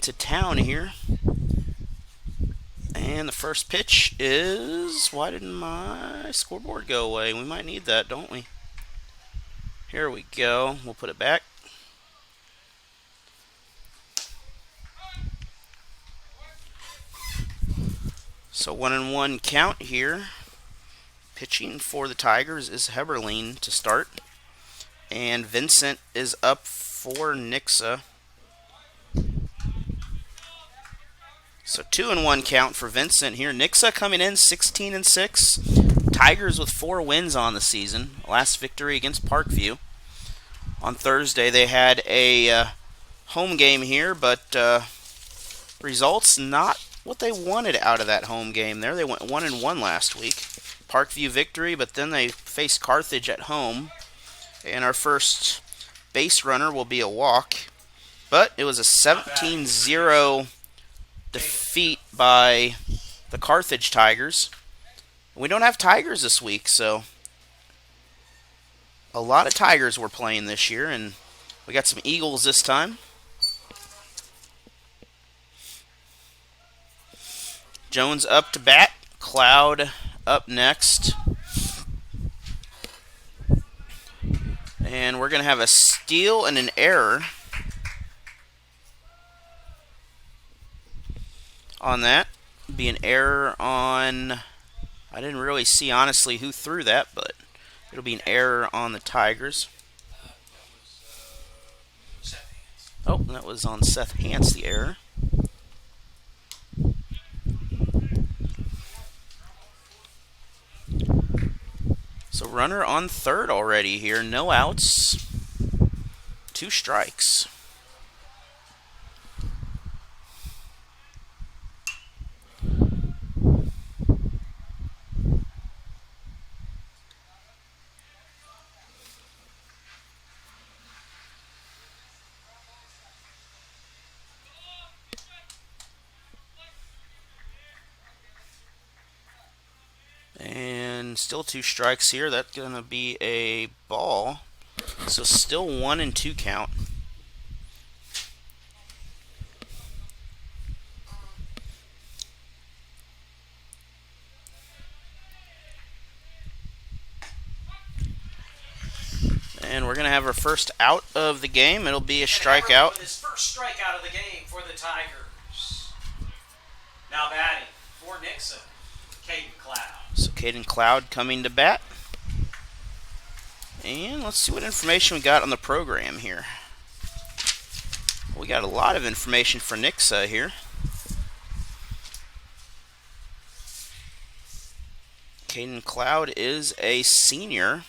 to town here. And the first pitch is... Why didn't my scoreboard go away? We might need that, don't we? Here we go. We'll put it back. So 1-1 count here. Pitching for the Tigers is Heberlein to start. And Vincent is up for Nixa. So 2-1 count for Vincent here. Nixa coming in 16-6. Tigers with 4 wins on the season. Last victory against Parkview. On Thursday they had a home game here, but results not what they wanted out of that home game there. They went 1-1 last week. Parkview victory, but then they faced Carthage at home. And our first base runner will be a walk. But it was a 17-0 defeat by the Carthage Tigers. We don't have Tigers this week, so a lot of Tigers were playing this year, and we got some Eagles this time. Jones up to bat. Cloud up next. And we're going to have a steal and an error on that. Be an error on... I didn't really see, honestly, who threw that, but it'll be an error on the Tigers. Oh, that was on Seth Hance, the error. So runner on third already here. No outs. 2 strikes. And still 2 strikes here. That's going to be a ball. So still 1-2 count. And we're going to have our first out of the game. It'll be a strikeout. His first strikeout of the game for the Tigers. Now batting for Nixa, Caden Cloud. So Caden Cloud coming to bat. And let's see what information we got on the program here. We got a lot of information for Nixa here. Caden Cloud is a senior.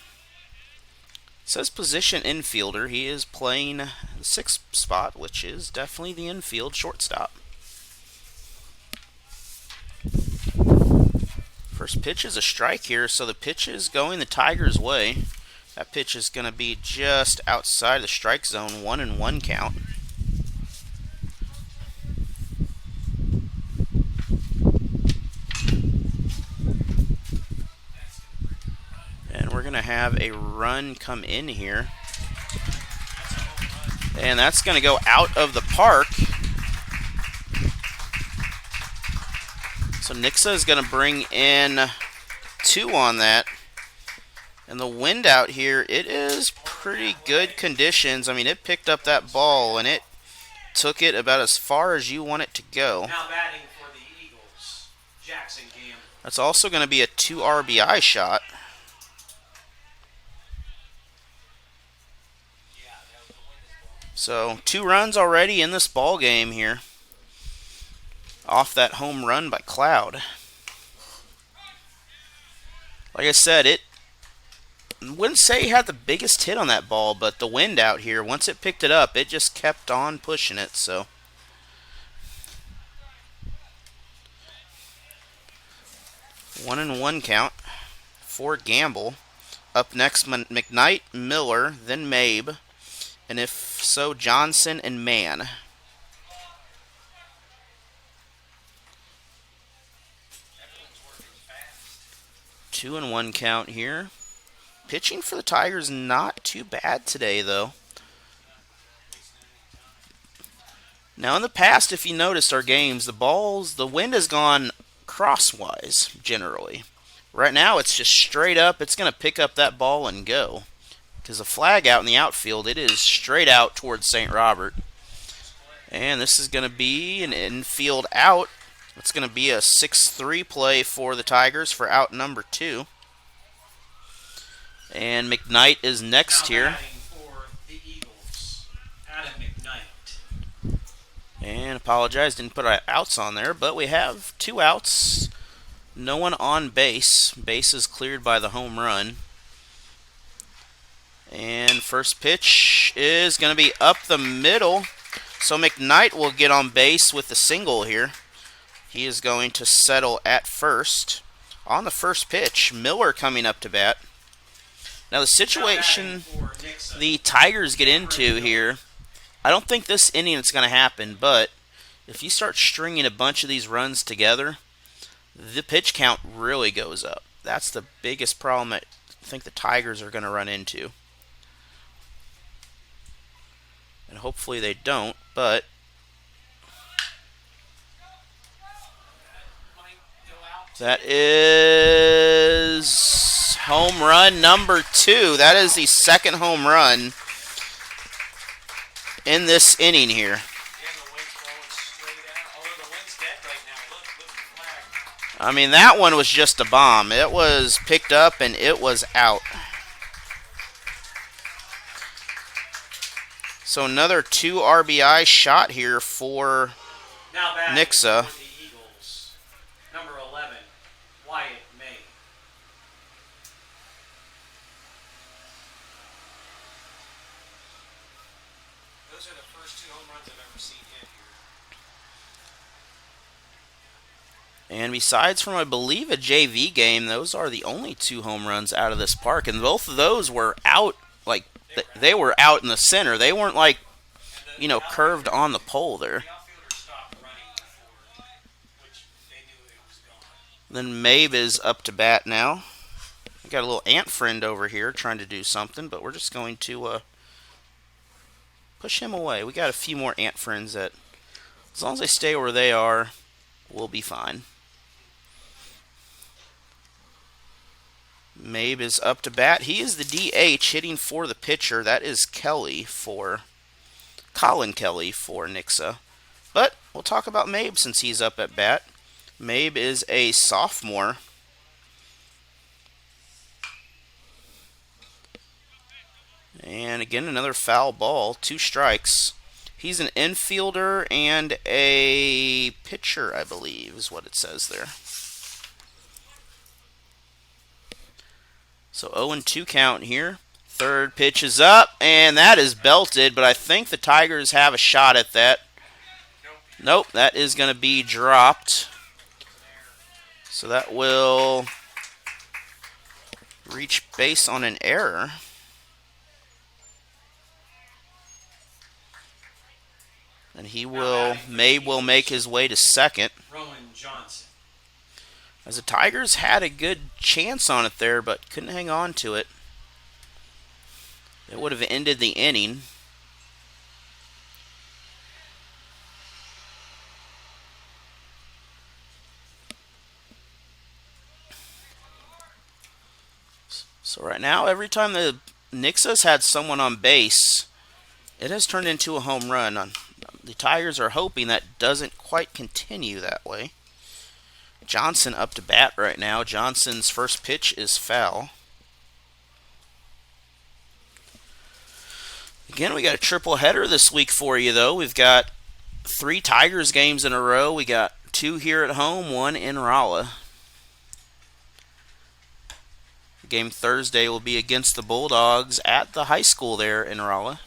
It says position infielder. He is playing the 6th spot, which is definitely the infield shortstop. First pitch is a strike here, so the pitch is going the Tigers' way. That pitch is going to be just outside the strike zone, 1-1 count. And we're going to have a run come in here. And that's going to go out of the park. So Nixa is going to bring in 2 on that. And the wind out here, it is pretty good conditions. I mean, it picked up that ball and it took it about as far as you want it to go. Now batting for the Eagles, Jackson Gamble. That's also going to be a 2 RBI shot. So 2 runs already in this ball game here. Off that home run by Cloud. Like I said, it wouldn't say he had the biggest hit on that ball, but the wind out here, once it picked it up, it just kept on pushing it. So 1-1 count for Gamble. Up next, McKnight, Miller, then Mabe, and if so, Johnson and Mann. 2-1 count here. Pitching for the Tigers not too bad today, though. Now, in the past, if you noticed our games, the wind has gone crosswise generally. Right now, it's just straight up. It's going to pick up that ball and go. Because the flag out in the outfield, it is straight out towards St. Robert. And this is going to be an infield out. It's going to be a 6-3 play for the Tigers for out number 2. And McKnight is next here. For the Eagles, Adam McKnight. And apologize, didn't put our outs on there, but we have 2 outs. No one on base. Base is cleared by the home run. And first pitch is going to be up the middle. So McKnight will get on base with the single here. He is going to settle at first. On the first pitch, Miller coming up to bat. Now the situation the Tigers get into here, I don't think this inning it's going to happen, but if you start stringing a bunch of these runs together, the pitch count really goes up. That's the biggest problem I think the Tigers are going to run into. And hopefully they don't, but that is home run number 2. That is the second home run in this inning here. I mean, that one was just a bomb. It was picked up and it was out. So another 2 RBI shot here for Nixa. For the Eagles, number 11, Wyatt May. Those are the first 2 home runs I've ever seen hit here. And besides from, I believe, a JV game, those are the only 2 home runs out of this park. And both of those were out, like, they were out in the center. They weren't, like, you know, curved on the pole there. Then Mabe is up to bat now. We got a little ant friend over here trying to do something, but we're just going to push him away. We got a few more ant friends that, as long as they stay where they are, we'll be fine. Mabe is up to bat. He is the DH hitting for the pitcher. That is Colin Kelly for Nixa. But we'll talk about Mabe since he's up at bat. Mabe is a sophomore. And again, another foul ball. 2 strikes. He's an infielder and a pitcher, I believe, is what it says there. So 0-2 count here. Third pitch is up, and that is belted, but I think the Tigers have a shot at that. Nope, that is going to be dropped. So that will reach base on an error. And Mabe will make his way to second. Rowan Johnson. As the Tigers had a good chance on it there, but couldn't hang on to it. It would have ended the inning. So right now, every time the Nixa's had someone on base, it has turned into a home run. The Tigers are hoping that doesn't quite continue that way. Johnson up to bat right now. Johnson's first pitch is foul. Again, we got a triple header this week for you, though. We've got 3 Tigers games in a row. We got 2 here at home, 1 in Rolla. Game Thursday will be against the Bulldogs at the high school there in Rolla.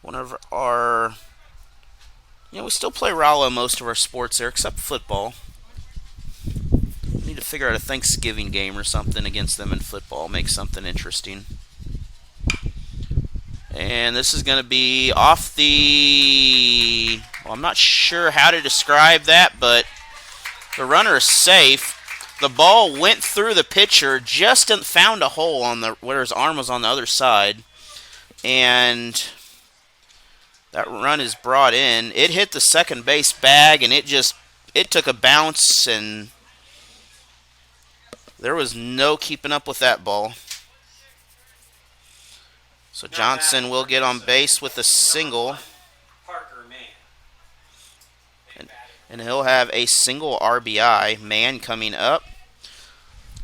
One of our... we still play Rolla most of our sports there, except football. We need to figure out a Thanksgiving game or something against them in football. Make something interesting. And this is going to be off the... Well, I'm not sure how to describe that, but the runner is safe. The ball went through the pitcher, just found a hole on where his arm was on the other side. And That run is brought in. It hit the second base bag, and it took a bounce, and there was no keeping up with that ball. So Johnson will get on base with a single, and he'll have a single RBI. Man coming up.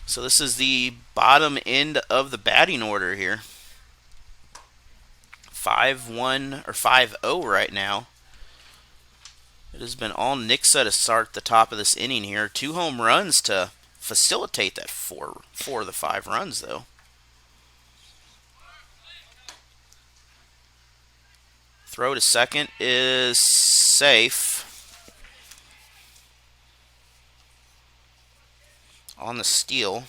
So this is the bottom end of the batting order here. 5-1 or 5-0 right now. It has been all Nixa to start the top of this inning here. 2 home runs to facilitate that four of the 5 runs, though. Throw to second is safe. On the steal.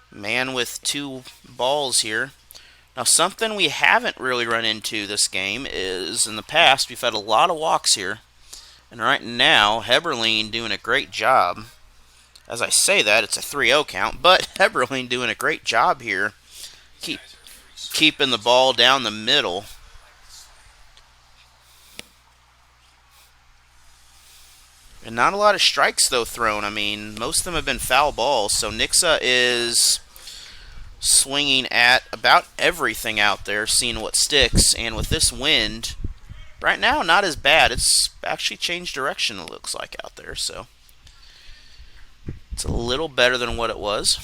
Man with 2 balls here. Now, something we haven't really run into this game is, in the past, we've had a lot of walks here. And right now, Heberlein doing a great job. As I say that, it's a 3-0 count, but Heberlein doing a great job here. Keeping the ball down the middle. And not a lot of strikes, though, thrown. I mean, most of them have been foul balls. So Nixa is swinging at about everything out there, seeing what sticks. And with this wind, right now, not as bad. It's actually changed direction, it looks like, out there. So it's a little better than what it was.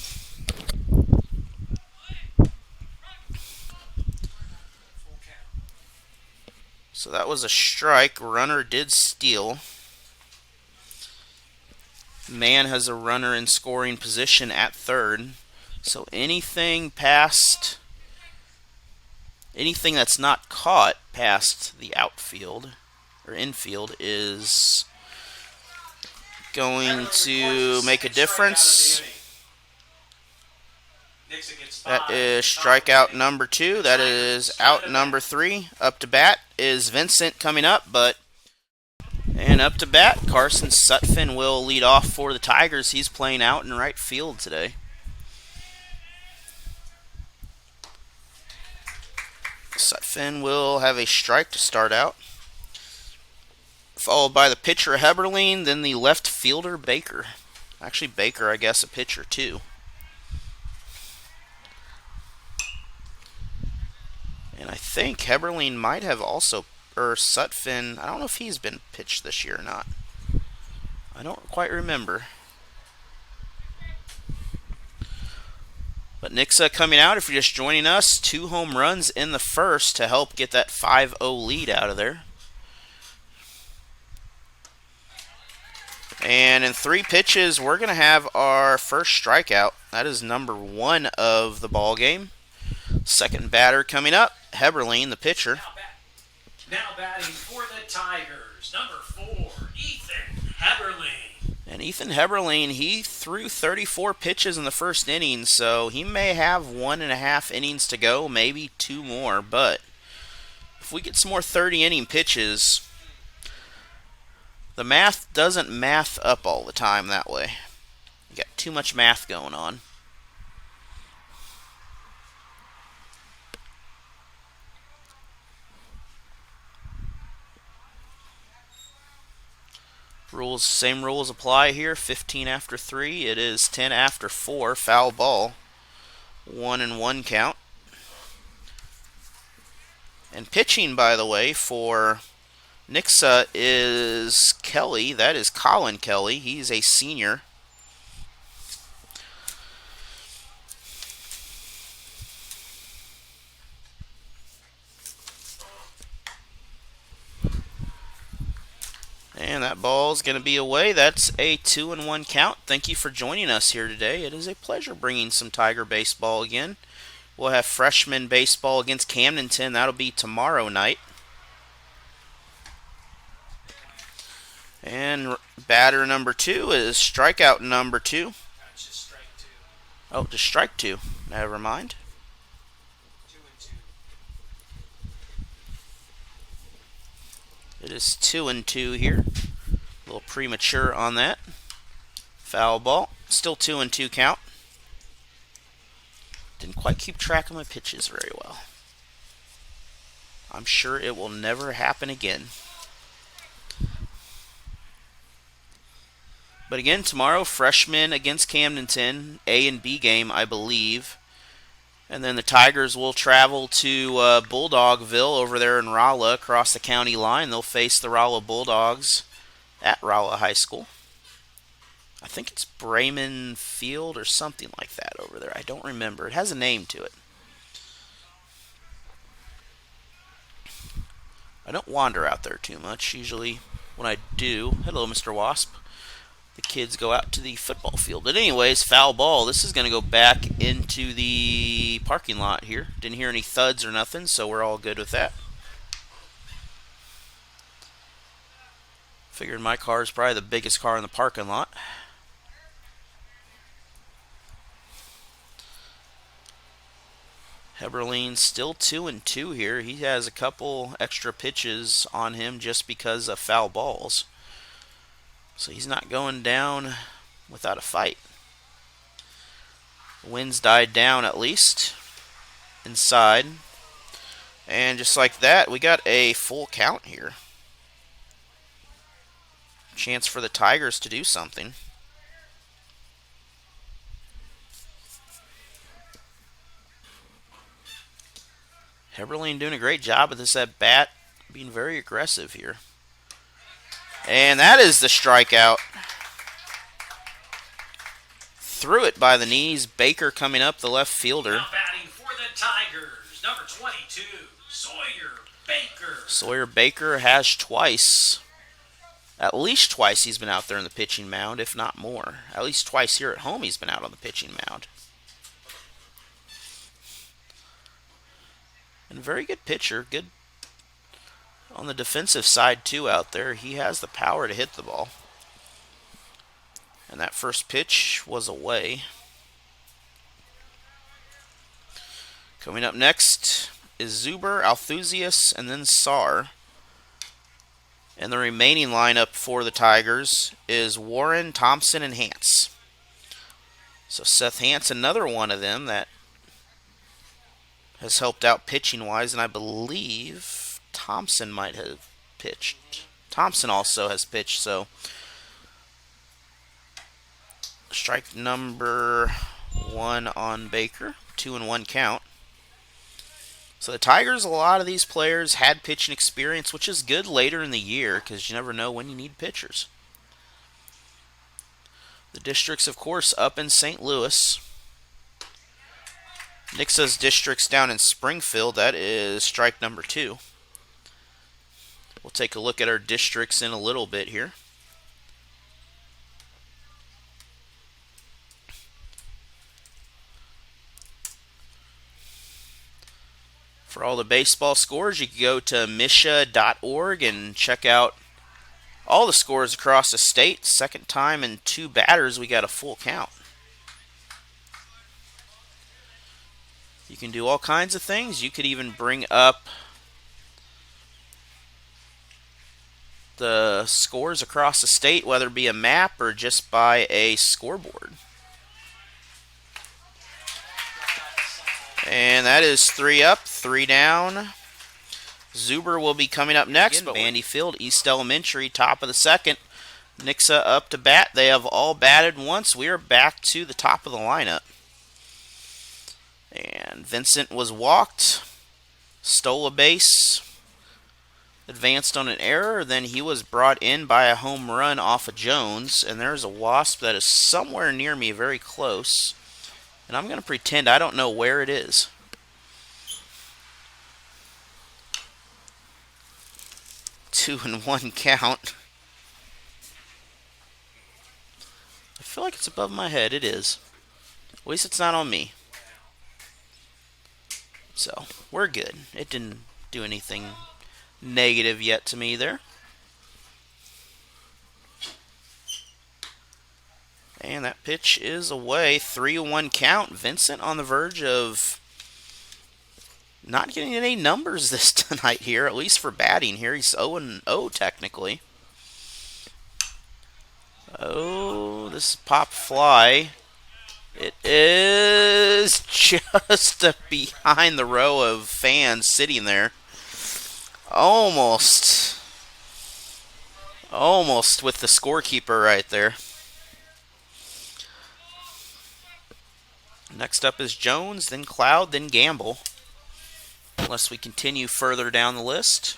So that was a strike. Runner did steal. Man has a runner in scoring position at third. So anything that's not caught past the outfield or infield is going to make a difference. That is strikeout number 2. That is out number 3. Up to bat is Vincent coming up, and up to bat, Carson Sutphin will lead off for the Tigers. He's playing out in right field today. Sutphin will have a strike to start out, followed by the pitcher Heberlein, then the left fielder Baker. Actually, Baker, I guess, a pitcher too. And I think Heberlein might have also, or Sutphin, I don't know if he's been pitched this year or not. I don't quite remember. But Nixa coming out, if you're just joining us, 2 home runs in the first to help get that 5-0 lead out of there. And in 3 pitches, we're going to have our first strikeout. That is number 1 of the ball game. Second batter coming up, Heberlein, the pitcher. Now batting for the Tigers, number 4, Ethan Heberlein. And Ethan Heberlein, he threw 34 pitches in the first inning, so he may have 1.5 innings to go, maybe 2 more. But if we get some more 30-inning pitches, the math doesn't math up all the time that way. You got too much math going on. Same rules apply here. 15 after 3. It is 10 after 4. Foul ball. 1-1 count. And pitching, by the way, for Nixa is Kelly. That is Colin Kelly. He's a senior. And that ball's going to be away. That's a 2-1 count. Thank you for joining us here today. It is a pleasure bringing some Tiger baseball again. We'll have freshman baseball against Camdenton. That'll be tomorrow night. And batter number 2 is strikeout number 2. That's just strike 2. Oh, just strike 2. Never mind. 2-2. It is 2-2 here. A little premature on that. Foul ball. Still 2-2 count. Didn't quite keep track of my pitches very well. I'm sure it will never happen again. But again, tomorrow, freshmen against Camdenton, A and B game, I believe. And then the Tigers will travel to Bulldogville over there in Rolla, across the county line. They'll face the Rolla Bulldogs at Rolla High School. I think it's Bremen Field or something like that over there. I don't remember. It has a name to it. I don't wander out there too much. Usually when I do, hello, Mr. Wasp, the kids go out to the football field. But anyways, foul ball. This is going to go back into the parking lot here. Didn't hear any thuds or nothing, so we're all good with that. Figured my car is probably the biggest car in the parking lot. Heberlein still 2-2 here. He has a couple extra pitches on him just because of foul balls. So he's not going down without a fight. The wind's died down at least inside. And just like that, we got a full count here. Chance for the Tigers to do something. Heberlein doing a great job with this at bat, being very aggressive here. And that is the strikeout. Threw it by the knees. Baker coming up, the left fielder. Now batting for the Tigers, number 22, Sawyer Baker. Sawyer Baker has twice. At least twice he's been out there in the pitching mound, if not more. At least twice here at home he's been out on the pitching mound. And a very good pitcher. Good on the defensive side, too, out there. He has the power to hit the ball. And that first pitch was away. Coming up next is Zuber, Althusius, and then Saar. And the remaining lineup for the Tigers is Warren, Thompson, and Hance. So Seth Hance, another one of them that has helped out pitching-wise, and I believe Thompson might have pitched. Thompson also has pitched, so strike number 1 on Baker, 2-1 count. So the Tigers, a lot of these players had pitching experience, which is good later in the year because you never know when you need pitchers. The districts, of course, up in St. Louis. Nixa's district's down in Springfield. That is strike number 2. We'll take a look at our districts in a little bit here. For all the baseball scores, you can go to MSHSAA.org and check out all the scores across the state. Second time in 2 batters, we got a full count. You can do all kinds of things. You could even bring up the scores across the state, whether it be a map or just by a scoreboard. And that is 3 up, 3 down. Zuber will be coming up next. Bandy Field, East Elementary, top of the second. Nixa up to bat. They have all batted once. We are back to the top of the lineup. And Vincent was walked, stole a base, advanced on an error, then he was brought in by a home run off of Jones, and there's a wasp that is somewhere near me, very close, and I'm going to pretend I don't know where it is. Two and 1 count. I feel like it's above my head. It is. At least it's not on me. So, we're good. It didn't do anything negative yet to me there. And that pitch is away. 3-1 count. Vincent on the verge of not getting any numbers this tonight here, at least for batting here. He's 0-0 technically. Oh, this is pop fly. It is just behind the row of fans sitting there. Almost. Almost with the scorekeeper right there. Next up is Jones, then Cloud, then Gamble. Unless we continue further down the list.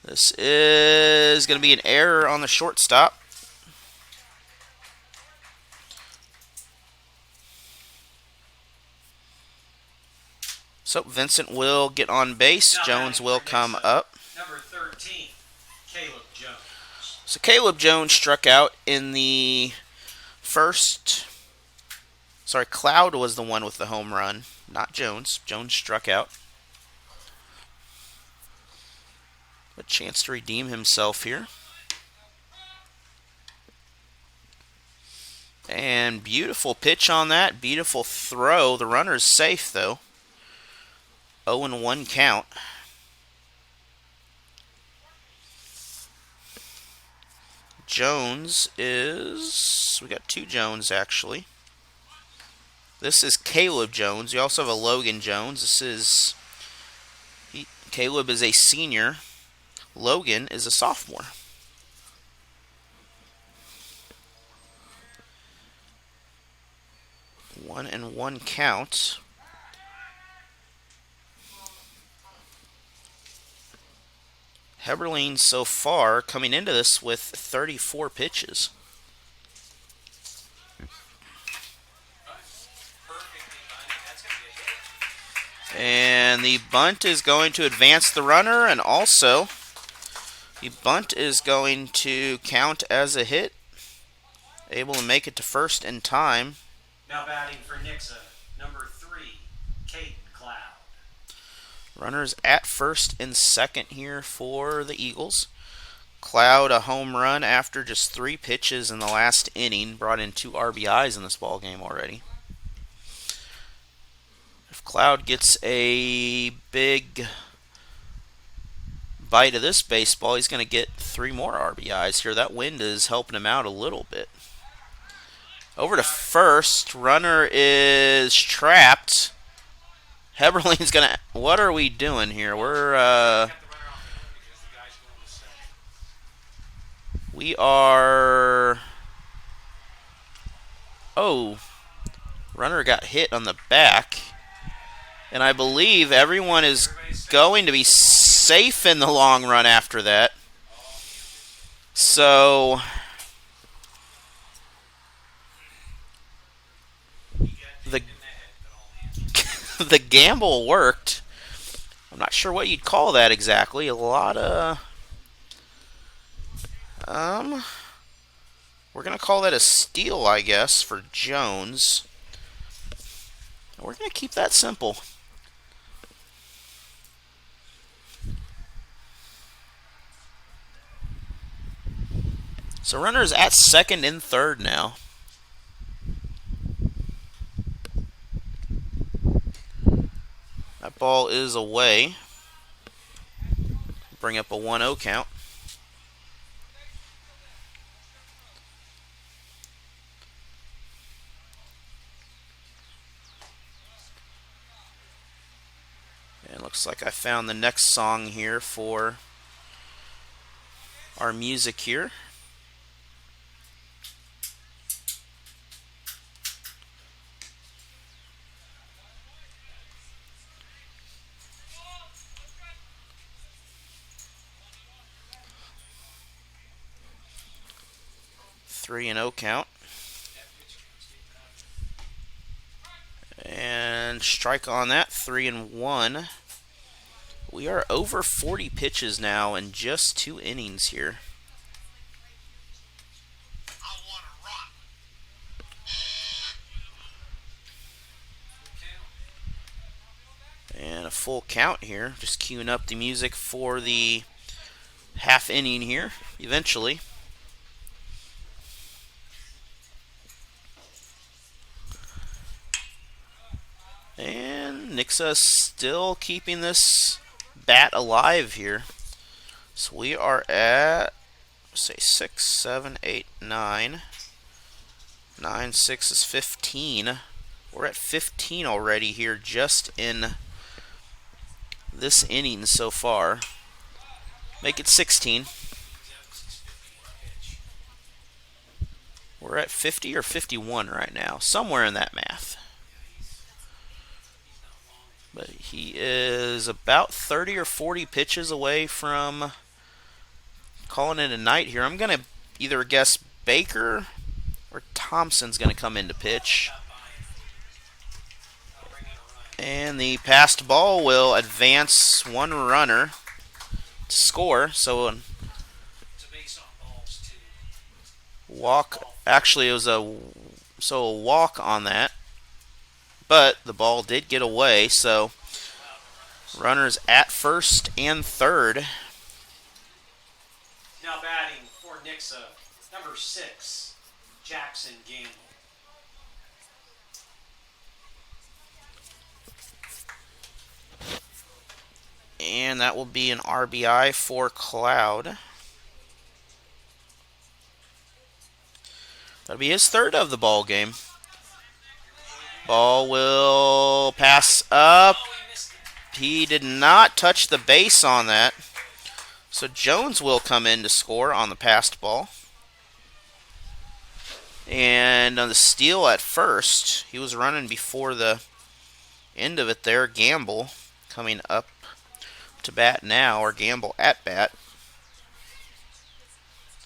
This is going to be an error on the shortstop. So Vincent will get on base. Now Jones batting will for come Nixa, up. Number 13, Caleb Jones. So Caleb Jones struck out in the first. Sorry, Cloud was the one with the home run, not Jones. Jones struck out. A chance to redeem himself here. And beautiful pitch on that. Beautiful throw. The runner's safe, though. 0-1 count. Jones is... We got two Jones, actually. This is Caleb Jones. We also have a Logan Jones. This is... Caleb is a senior. Logan is a sophomore. 1-1 count. Heberlein so far coming into this with 34 pitches. And the bunt is going to advance the runner, and also the bunt is going to count as a hit. Able to make it to first in time. Now batting for Nixa, number 3, Caden Cloud. Runners at first and second here for the Eagles. Cloud, a home run after just 3 pitches in the last inning, brought in 2 RBIs in this ball game already. If Cloud gets a big bite of this baseball, he's going to get 3 more RBIs here. That wind is helping him out a little bit. Over to first. Runner is trapped. Heberlein's going to... What are we doing here? We are... Oh. Runner got hit on the back. And I believe everyone is going to be safe in the long run after that. So... The gamble worked. I'm not sure what you'd call that exactly. A lot of... We're going to call that a steal, I guess, for Jones. We're going to keep that simple. So runners at second and third now. That ball is away. Bring up a 1-0 count. And looks like I found the next song here for our music here. Three and 0 count. And strike on that, 3-1. We are over 40 pitches now in just 2 innings here. And a full count here. Just queuing up the music for the half inning here, eventually. And Nixa still keeping this bat alive here. So we are at, say, 6, 7, 8, 9. 9, 6 is 15. We're at 15 already here just in this inning so far. Make it 16. We're at 50 or 51 right now, somewhere in that math. But he is about 30 or 40 pitches away from calling it a night here. I'm going to either guess Baker or Thompson's going to come in to pitch. And the passed ball will advance one runner to score. So a walk, actually it was a walk on that. But the ball did get away, so runners at first and third. Now batting for Nixa, number 6, Jackson Gamble. And that will be an RBI for Cloud. That'll be his third of the ball game. Ball will pass up. He did not touch the base on that. So Jones will come in to score on the passed ball. And on the steal at first, he was running before the end of it there. Gamble coming up to bat now, or Gamble at bat.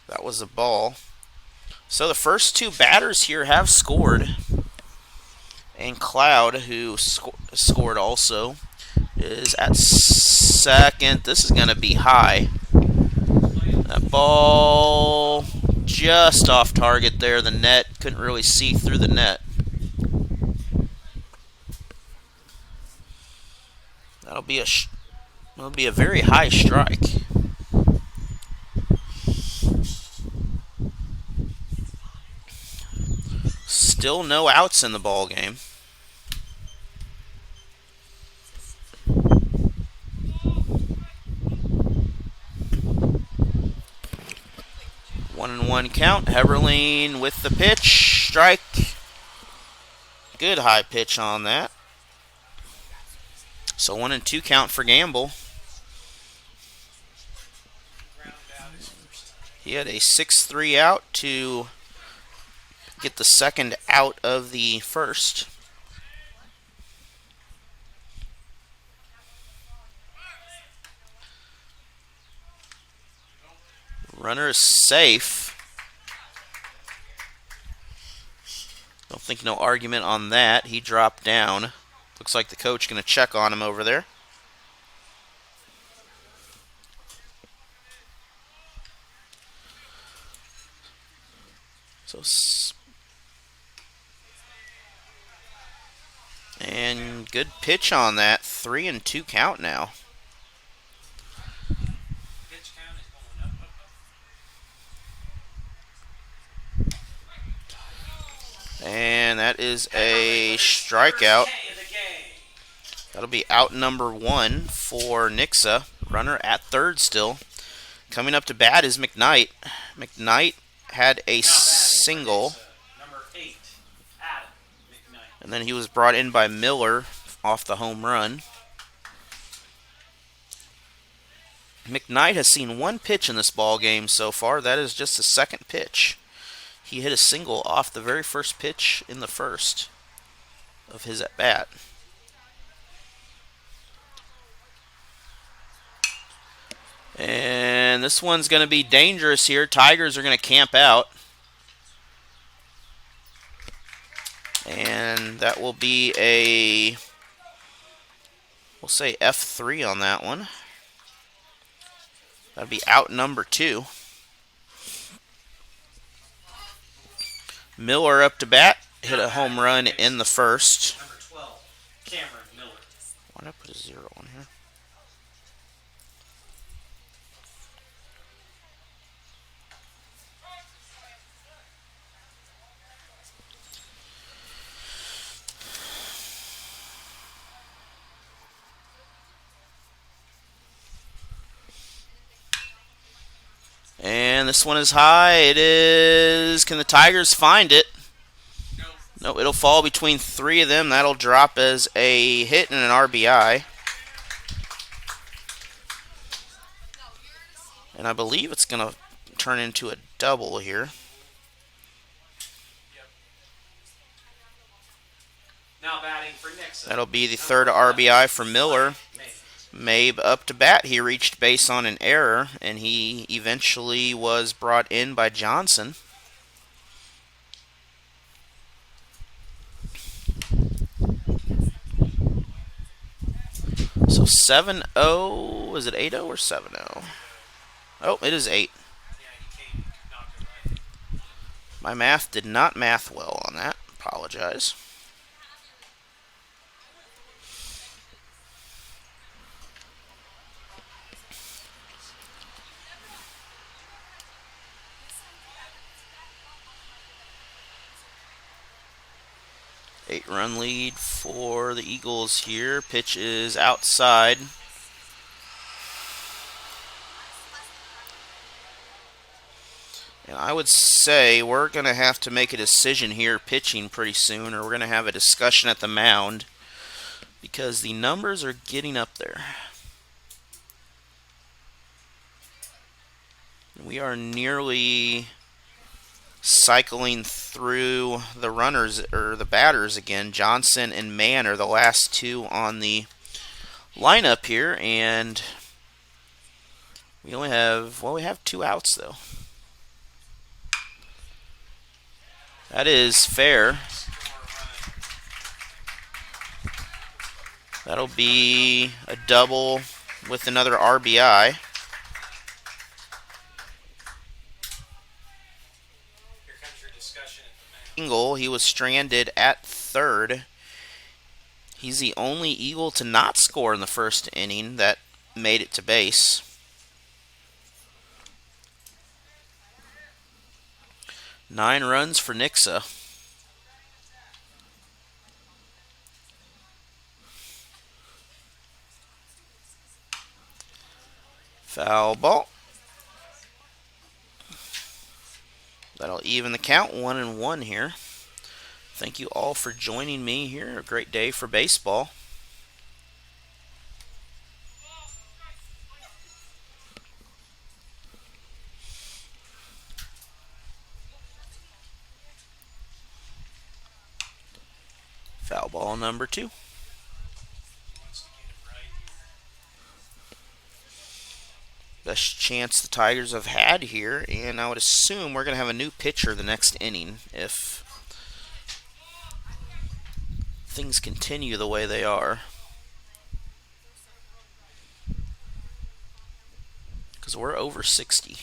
That was a ball. So the first two batters here have scored. And Cloud, who scored also, is at second. This is going to be high. That ball just off target there. The net, couldn't really see through the net. That'll be a very high strike. Still no outs in the ball game. One and one count. Heberlein with the pitch. Strike. Good high pitch on that. So 1-2 count for Gamble. He had a 6-3 out to get the second out of the first. Runner is safe. Don't think no argument on that. He dropped down. Looks like the coach going to check on him over there. And good pitch on that. 3-2 count now. And that is a strikeout. That'll be out number 1 for Nixa. Runner at third still. Coming up to bat is McKnight. McKnight had a single. And then he was brought in by Miller off the home run. McKnight has seen one pitch in this ball game so far. That is just the second pitch. He hit a single off the very first pitch in the first of his at-bat. And this one's going to be dangerous here. Tigers are going to camp out. And that will be a, we'll say F3 on that one. That'll be out number 2. Miller up to bat. Hit a home run in the first. Number 12, Cameron Miller. Why did I put a 0 on here? And this one is high. It is. Can the Tigers find it? No, it'll fall between 3 of them. That'll drop as a hit and an RBI. And I believe it's going to turn into a double here. Now batting for Nixa. That'll be the third RBI for Miller. Mabe up to bat. He reached base on an error, and he eventually was brought in by Johnson. So 7-0. Is it 8-0 or 7-0? Oh, it is 8. My math did not math well on that. Apologize. Eight-run lead for the Eagles here. Pitch is outside. And I would say we're going to have to make a decision here pitching pretty soon, or we're going to have a discussion at the mound because the numbers are getting up there. We are nearly cycling through the runners or the batters again. Johnson and Mann are the last two on the lineup here, and we only have, well, we have 2 outs though. That is fair. That'll be a double with another RBI. Eagle, he was stranded at third. He's the only Eagle to not score in the first inning that made it to base. Nine runs for Nixa. Foul ball. That'll even the count, 1-1 here. Thank you all for joining me here. A great day for baseball. Foul ball number 2. Best chance the Tigers have had here, and I would assume we're going to have a new pitcher the next inning if things continue the way they are. Because we're over 60.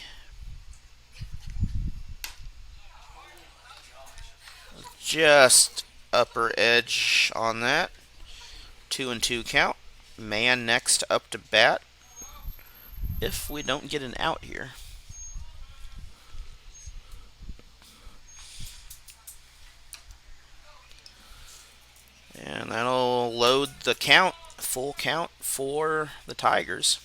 Just upper edge on that. 2-2 count. Man next up to bat. If we don't get an out here. And that'll load the count, full count for the Tigers.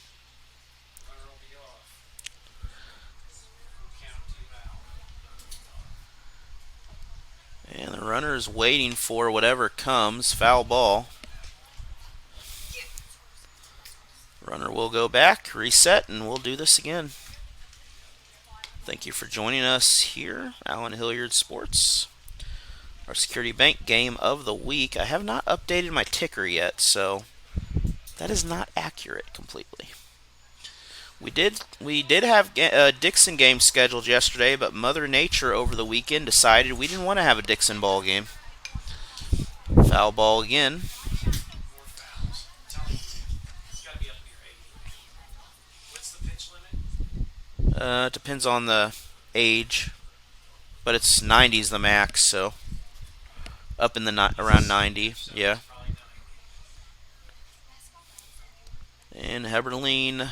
And the runner is waiting for whatever comes. Foul ball. Runner will go back, reset, and we'll do this again. Thank you for joining us here, Allen Hilliard Sports. Our Security Bank game of the week. I have not updated my ticker yet, so that is not accurate completely. We did have a Dixon game scheduled yesterday, but Mother Nature over the weekend decided we didn't want to have a Dixon ball game. Foul ball again. Depends on the age, but it's 90's the max, so up in the around 90, yeah. And Heberlein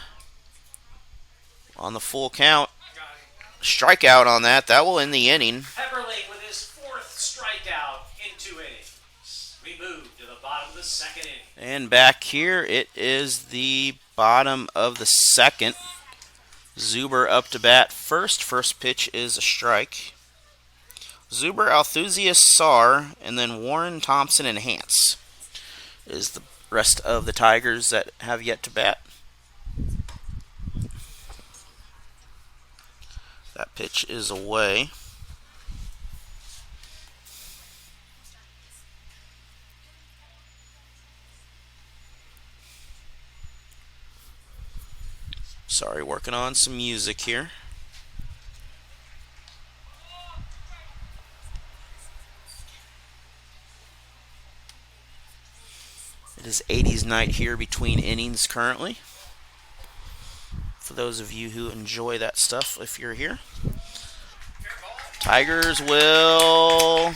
on the full count. Strikeout on that. That will end the inning. Heberlein with his 4th strikeout in 2 innings. We move to the bottom of the 2nd inning. And back here, it is the bottom of the 2nd. Zuber up to bat first. First pitch is a strike. Zuber, Althusius, Sarr, and then Warren, Thompson, and Hance is the rest of the Tigers that have yet to bat. That pitch is away. Sorry, working on some music here. It is 80s night here between innings currently. For those of you who enjoy that stuff, if you're here. Tigers will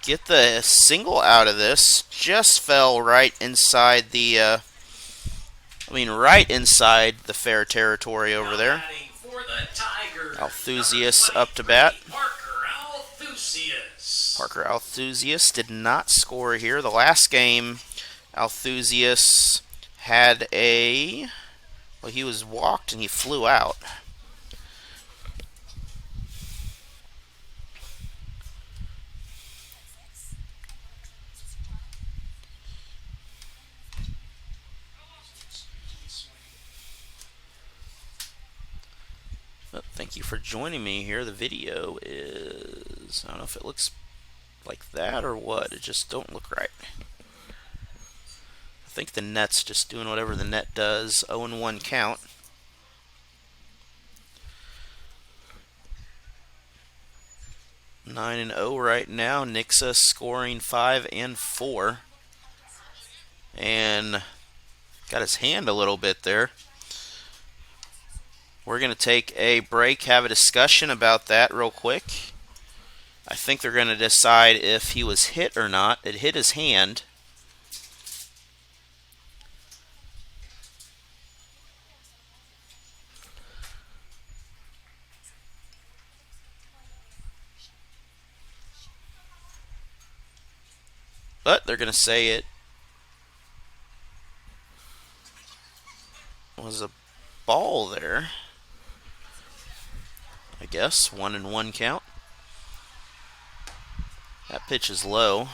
get the single out of this. Just fell right inside the, right inside the fair territory over there. Althusius up to bat. Parker Althusius did not score here. The last game, Althusius had he was walked and he flew out. Oh, thank you for joining me here. The video is, I don't know if it looks like that or what. It just don't look right. I think the net's just doing whatever the net does. 0-1 count. 9-0 right now. Nixa scoring 5 and 4. And got his hand a little bit there. We're going to take a break, have a discussion about that real quick. I think they're going to decide if he was hit or not. It hit his hand. But they're going to say it was a ball there. I guess 1-1 count. That pitch is low.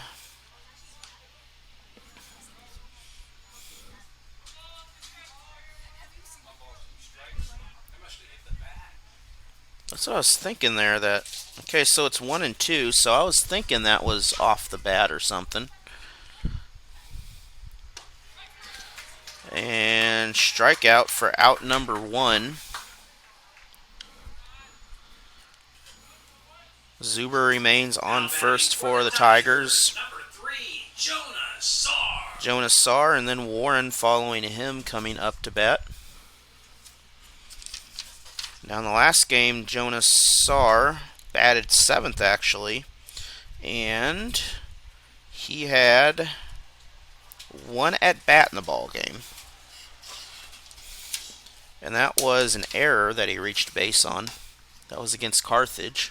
That's what I was thinking there. Okay, so it's 1-2. So I was thinking that was off the bat or something. And strikeout for out number 1. Zuber remains on first for the Tigers. Number 3, Jonas Sarr. Jonas Sarr, and then Warren following him coming up to bat. Now in the last game, Jonas Sarr batted 7th actually, and he had 1 at bat in the ball game. And that was an error that he reached base on. That was against Carthage.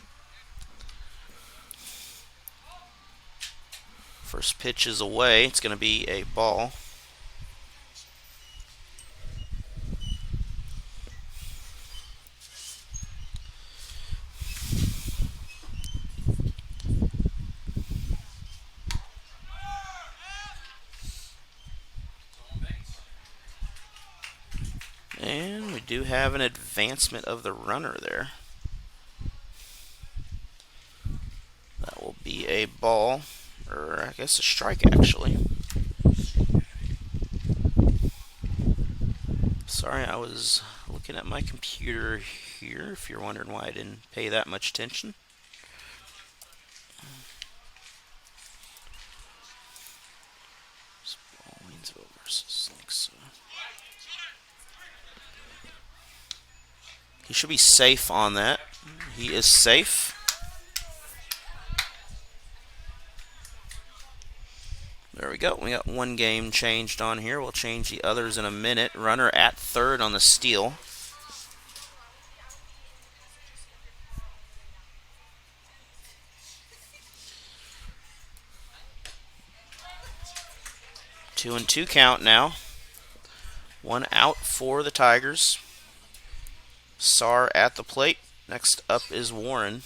First pitch is away. It's going to be a ball. And we do have an advancement of the runner there. That will be a ball. Or I guess a strike actually. Sorry, I was looking at my computer here, if you're wondering why I didn't pay that much attention. Waynesville versus Nixa. He should be safe on that. He is safe. There we go. We got 1 game changed on here. We'll change the others in a minute. Runner at third on the steal. Two and 2 count now. 1 out for the Tigers. Sarr at the plate. Next up is Warren.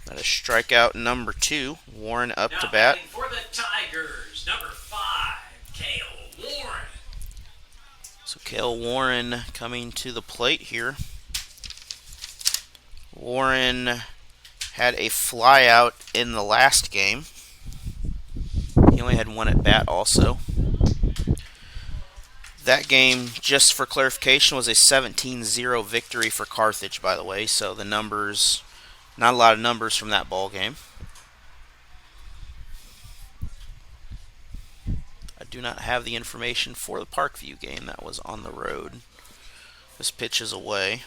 That That is strikeout number 2. Warren up Now to bat. batting for the Tigers, number 5, Cale Warren. So Cale Warren coming to the plate here. Warren had a flyout in the last game. He only had 1 at bat also. That game, just for clarification, was a 17-0 victory for Carthage, by the way. So the numbers, not a lot of numbers from that ball game. I do not have the information for the Parkview game. That was on the road. This pitch is away.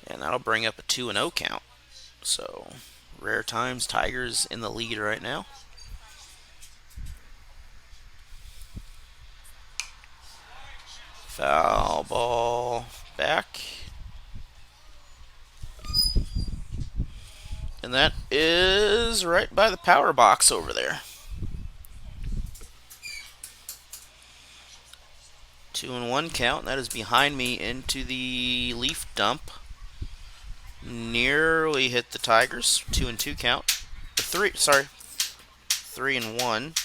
And that'll bring up a 2-0 count. So, rare times, Tigers in the lead right now. Foul ball back. And that is right by the power box over there. 2-1 count. That is behind me into the leaf dump. Nearly hit the Tigers. 2-2 count. 3-1.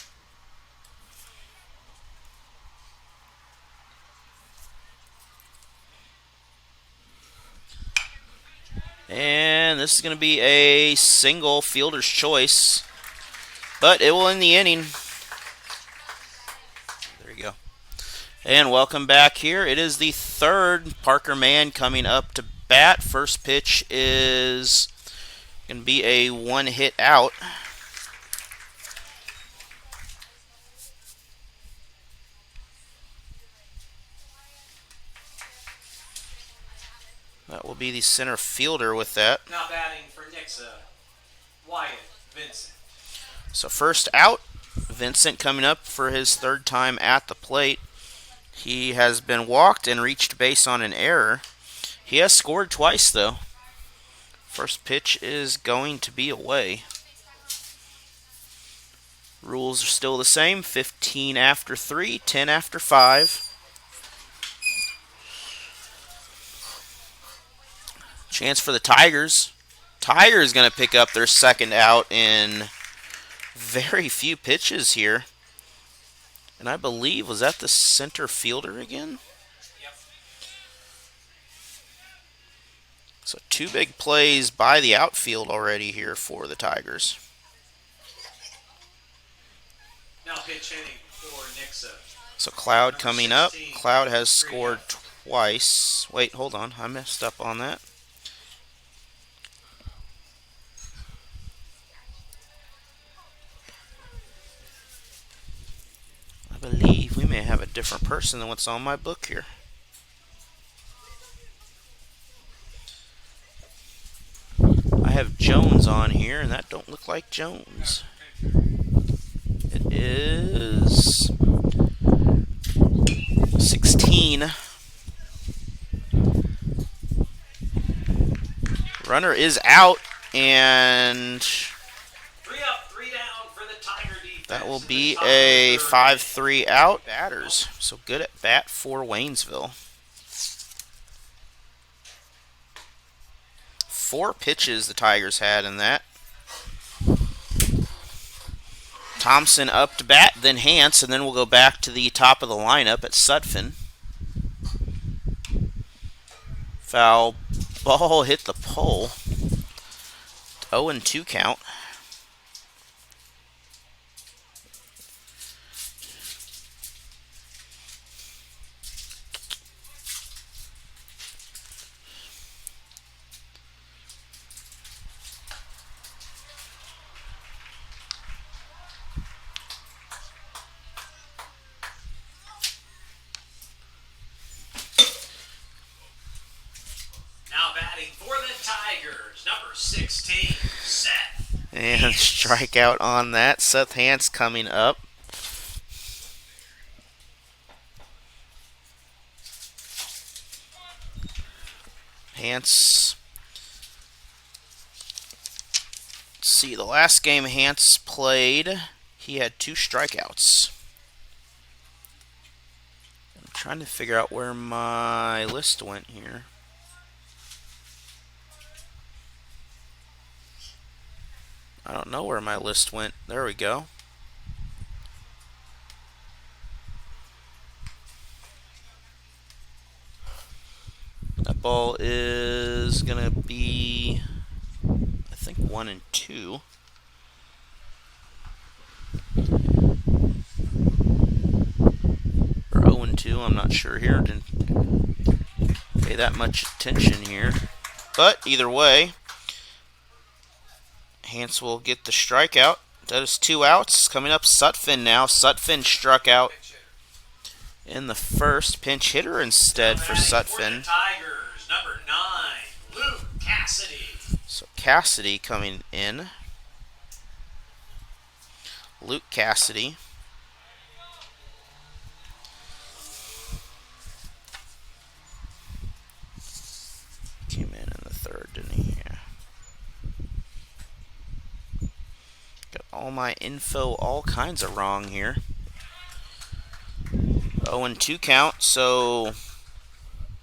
And this is going to be a single fielder's choice, but it will end the inning. There you go. And welcome back here. It is the 3rd Parker man coming up to bat. First pitch is going to be a 1-hit out. That will be the center fielder with that. Now batting for Nixa, Wyatt Vincent. So first out, Vincent coming up for his 3rd time at the plate. He has been walked and reached base on an error. He has scored twice, though. First pitch is going to be away. Rules are still the same. 15 after 3, 10 after 5. Chance for the Tigers. Tigers going to pick up their 2nd out in very few pitches here. And I believe, was that the center fielder again? Yep. So 2 big plays by the outfield already here for the Tigers. Now pitch hitting for Nixa. So Cloud coming up. 16. Cloud has scored twice. Wait, hold on. I messed up on that. I believe we may have a different person than what's on my book here. I have Jones on here, and that don't look like Jones. It is 16. Runner is out, and 3 up, 3 down for the Tiger defense. that will be a 5-3 out. Batters, so good at bat for Waynesville. 4 pitches the Tigers had in that. Thompson up to bat, then Hance, and then we'll go back to the top of the lineup at Sutphin. Foul ball hit the pole. 0-2 count. Now batting for the Tigers, number 16, Seth. And strikeout on that. Seth Hance coming up. Hance. Let's see, the last game Hance played, he had 2 strikeouts. I'm trying to figure out where my list went here. I don't know where my list went. There we go. That ball is going to be, I think, 1 and 2. Or 0 and 2, I'm not sure here. Didn't pay that much attention here. But either way, Hance will get the strikeout. That is 2 outs. Coming up, Sutphin now. Sutphin struck out in the first. Pinch hitter instead for Sutphin. Tigers, number 9, Luke Cassidy. So Cassidy coming in. Luke Cassidy. Came in the third, didn't he? Yeah. Got all my info all kinds of wrong here. 0 and 2 count, so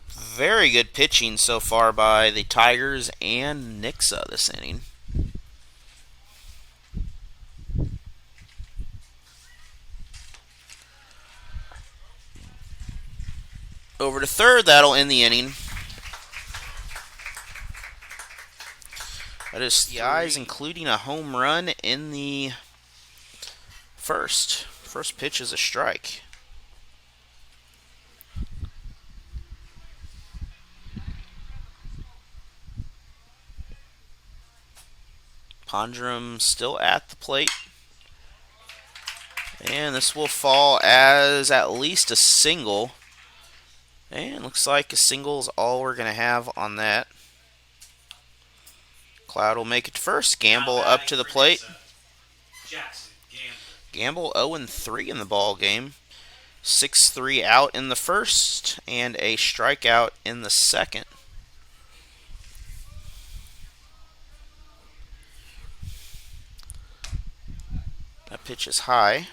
very good pitching so far by the Tigers and Nixa this inning. Over to third, that'll end the inning. That is the eyes, including a home run in the first. First pitch is a strike. Pondrum still at the plate. And this will fall as at least a single. And looks like a single is all we're going to have on that. Cloud will make it first. Gamble up to the plate. Gamble 0 and 3 in the ball game. 6-3 out in the first and a strikeout in the second. That pitch is high.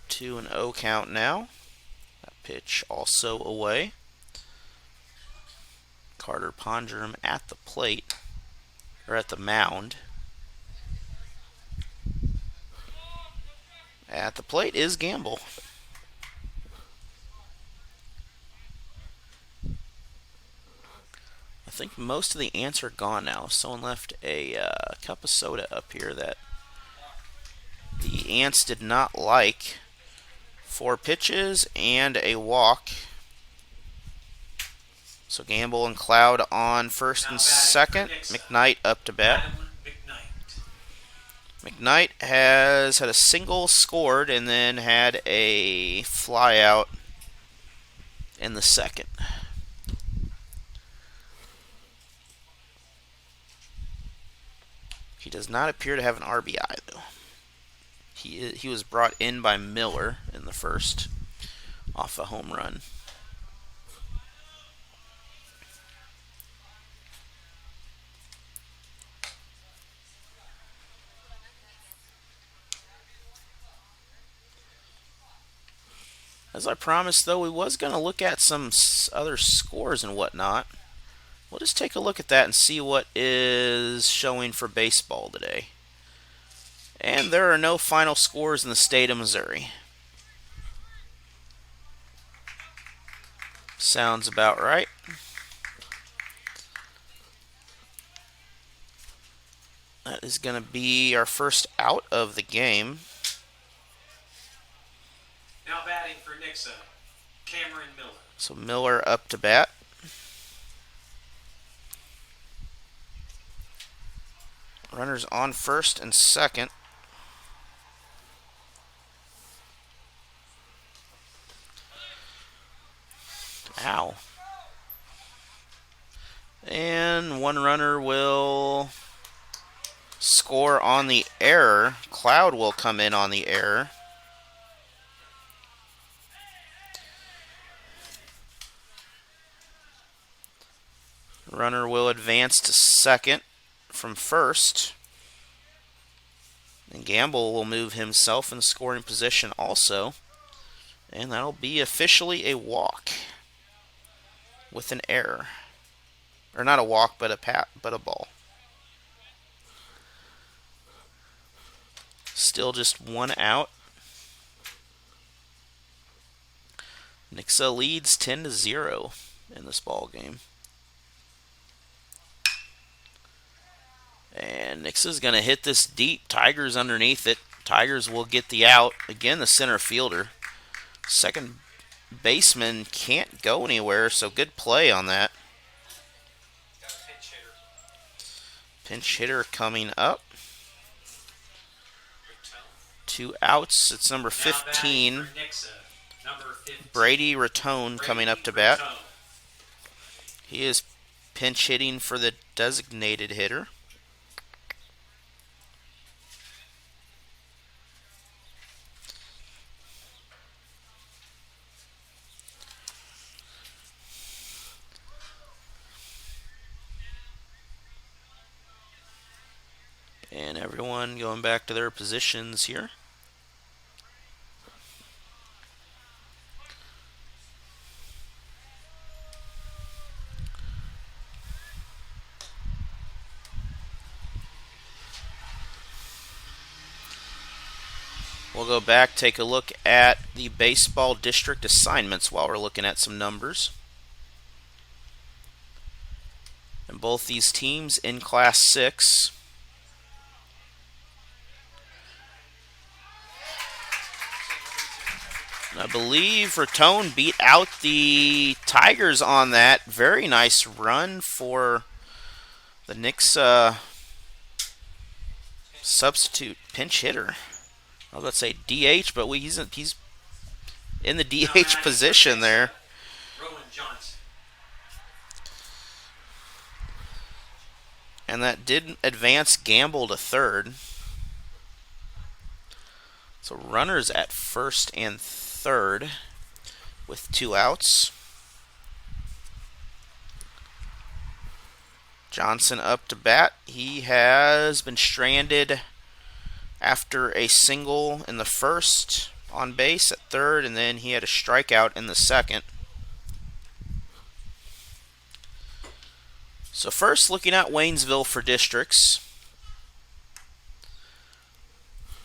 Two and 0 count now. That pitch also away. Carter Pondrum at the plate, or at the mound. At the plate is Gamble. I think most of the ants are gone now. Someone left a cup of soda up here that the ants did not like. 4 pitches and a walk. So Gamble and Cloud on first and second. McKnight up to bat. McKnight has had a single scored and then had a fly out in the second. He does not appear to have an RBI though. He was brought in by Miller in the first off a home run. As I promised, though, we was going to look at some other scores and whatnot. We'll just take a look at that and see what is showing for baseball today. And there are no final scores in the state of Missouri. Sounds about right. That is going to be our first out of the game. Now batting for Nixa, Cameron Miller. So Miller up to bat. Runners on first and second. Ow. And one runner will score on the error. Cloud will come in on the error. Runner will advance to second from first. And Gamble will move himself in scoring position also. And that'll be officially a walk with an error. Or not a walk, but a ball. Still just one out. Nixa leads 10-0 in this ball game. And Nixa's going to hit this deep. Tigers underneath it. Tigers will get the out. Again, the center fielder. Second baseman can't go anywhere, so good play on that. Got a pinch hitter. Pinch hitter coming up. Return. 2 outs. It's number 15. Now batting for Nixa, number 15. Brady Ratone coming up to bat. Ratone. He is pinch hitting for the designated hitter. And everyone going back to their positions here. We'll go back, take a look at the baseball district assignments while we're looking at some numbers. And both these teams in Class 6. I believe Ratone beat out the Tigers on that. Very nice run for the Nixa substitute pinch hitter. I was about to say DH, but he's in the DH position there. Rowan Johnson. And that did advance Gamble to third. So runners at first and third with 2 outs. Johnson up to bat. He has been stranded after a single in the first on base at third, and then he had a strikeout in the second. So first, looking at Waynesville for districts.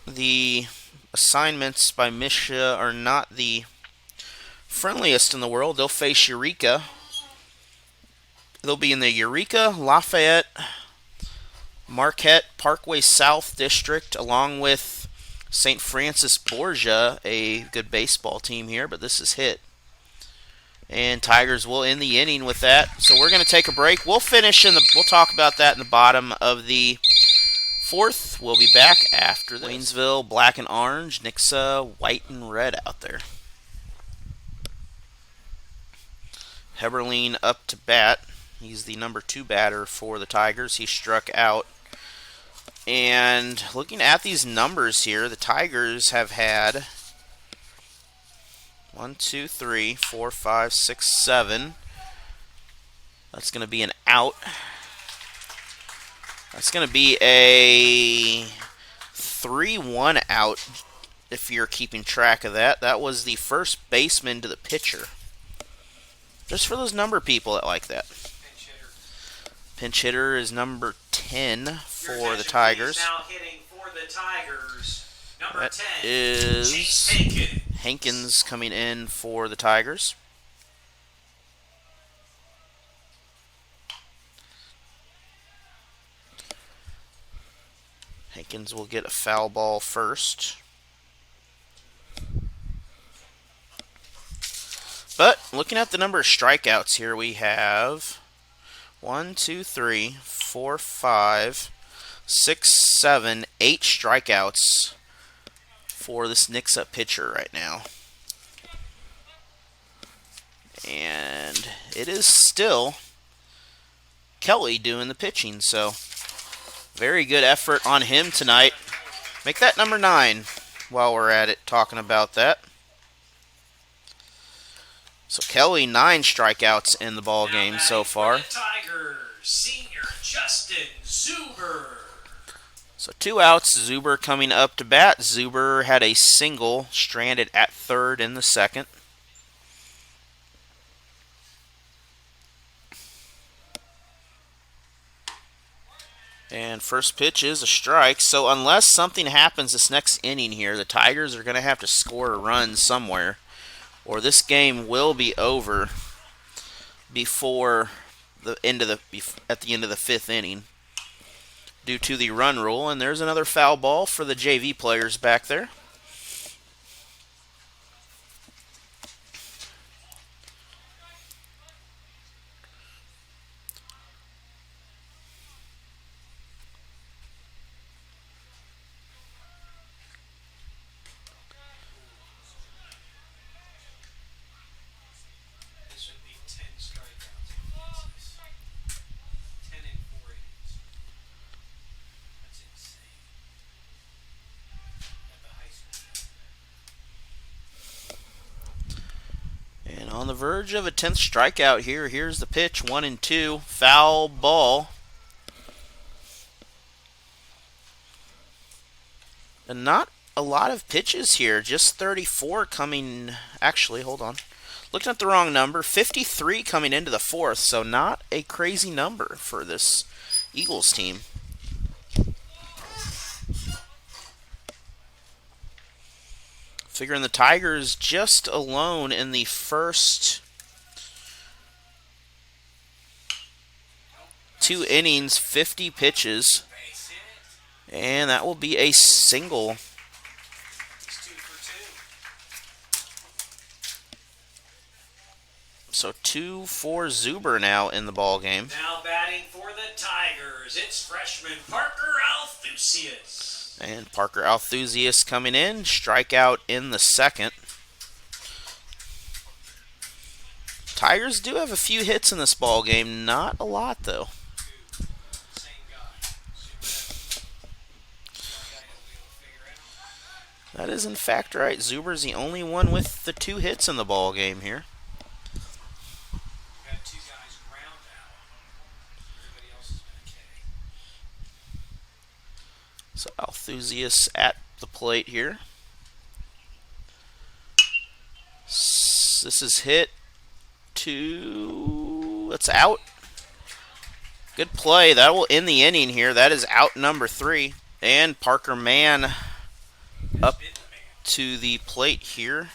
The assignments by MSHSAA are not the friendliest in the world. They'll face Eureka. They'll be in the Eureka, Lafayette, Marquette, Parkway South District, along with St. Francis Borgia, a good baseball team here, but this is hit. And Tigers will end the inning with that. So we're going to take a break. We'll talk about that in the bottom of the fourth. We'll be back after this. Waynesville, black and orange. Nixa, white and red out there. Heberlein up to bat. He's the number 2 batter for the Tigers. He struck out. And looking at these numbers here, the Tigers have had 1, 2, 3, 4, 5, 6, 7. That's going to be an out. That's going to be a 3-1 out if you're keeping track of that. That was the first baseman to the pitcher. Just for those number people that like that. Pinch hitter is number 10 for the Tigers. Now hitting for the Tigers. Number That 10 is Hankins coming in for the Tigers. Hankins will get a foul ball first. But looking at the number of strikeouts here, we have 1, 2, 3, 4, 5, 6, 7, 8 strikeouts for this Nixa pitcher right now. And it is still Kelly doing the pitching, so very good effort on him tonight. Make that number 9 while we're at it, talking about that. So Kelly, 9 strikeouts in the ball game so far. Tigers. senior Justin Zuber. So 2 outs, Zuber coming up to bat. Zuber had a single stranded at third in the second. And first pitch is a strike. So unless something happens this next inning here, the Tigers are going to have to score a run somewhere, or this game will be over before the end of at the end of the 5th inning, due to the run rule. And there's another foul ball for the JV players back there. This would be 10 strikeouts. 10 and 4 innings. That's insane. At the high school. And on the verge of a 10th strikeout here. Here's the pitch, 1-2, foul ball. And not a lot of pitches here, just 34 coming. Actually, hold on. Looking at the wrong number, 53 coming into the 4th, so not a crazy number for this Eagles team. Figuring the Tigers just alone in the first 2 innings, 50 pitches. And that will be a single. It's 2 for 2. So 2 for Zuber now in the ball game. Now batting for the Tigers, it's freshman Parker Althusius. And Parker Althusius coming in, strikeout in the second. Tigers do have a few hits in this ball game, not a lot though. Same guy. That is in fact right. Zuber's the only one with the 2 hits in the ball game here. We've got 2 guys ground out. Everybody else has been a K. So Althusius at the plate here. This is hit to... That's out. Good play. That will end the inning here. That is out number 3. And Parker Mann up to the plate here.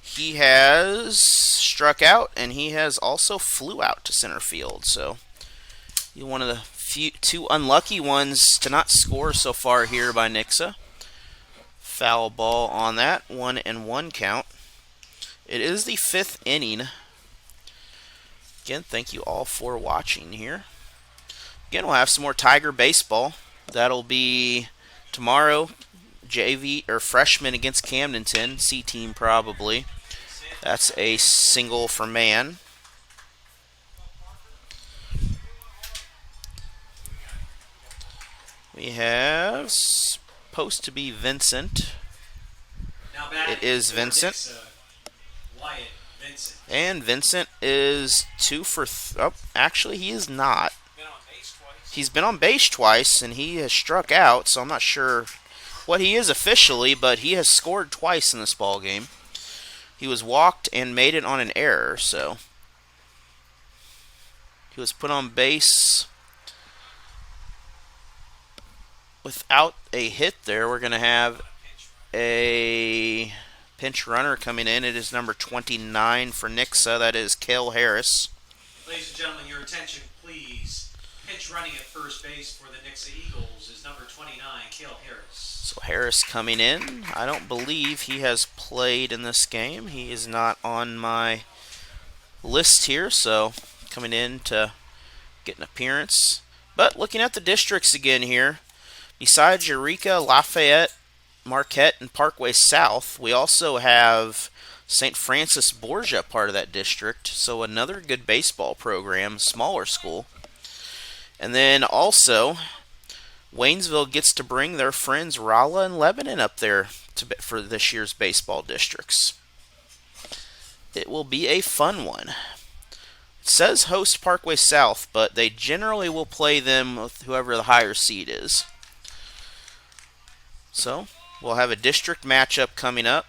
He has struck out, and he has also flew out to center field. So he's one of the 2 unlucky ones to not score so far here by Nixa. Foul ball on that, 1-1 count. It is the 5th inning. Again, thank you all for watching here. Again, we'll have some more Tiger baseball. That'll be tomorrow. JV or freshman against Camdenton, C team probably. That's a single for Mann. We have supposed to be Vincent. It is Vincent. Wyatt Vincent. And Vincent is 2 for... actually, he is not. Been on base twice. He's been on base twice, and he has struck out, so I'm not sure what he is officially, but he has scored twice in this ball game. He was walked and made it on an error, so he was put on base without a hit there. We're going to have a pinch runner coming in. It is number 29 for Nixa. That is Cale Harris. Ladies and gentlemen, your attention, please. Pinch running at first base for the Nixa Eagles is number 29, Cale Harris. So Harris coming in. I don't believe he has played in this game. He is not on my list here, so coming in to get an appearance. But looking at the districts again here, besides Eureka, Lafayette, Marquette, and Parkway South, we also have St. Francis Borgia part of that district, so another good baseball program, smaller school. And then also, Waynesville gets to bring their friends Rolla and Lebanon up there for this year's baseball districts. It will be a fun one. says host Parkway South, but they generally will play them with whoever the higher seed is. So we'll have a district matchup coming up.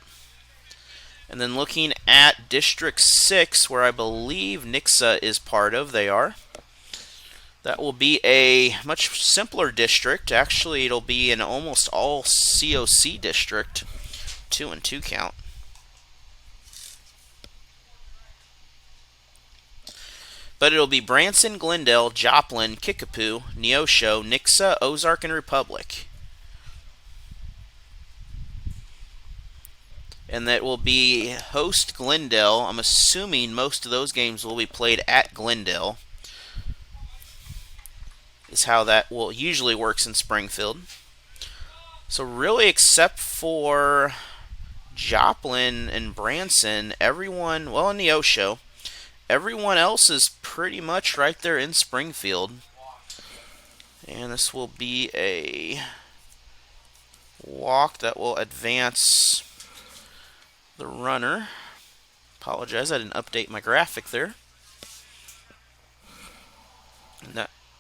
And then looking at District 6, where I believe Nixa is part of, they are. That will be a much simpler district. Actually, it'll be an almost all COC district. 2-2 count. But it'll be Branson, Glendale, Joplin, Kickapoo, Neosho, Nixa, Ozark, and Republic. And that will be host Glendale. I'm assuming most of those games will be played at Glendale. Is how that will usually works in Springfield. So really, except for Joplin and Branson, everyone, well, in the Neosho, everyone else is pretty much right there in Springfield. And this will be a walk that will advance the runner. Apologize, I didn't update my graphic there.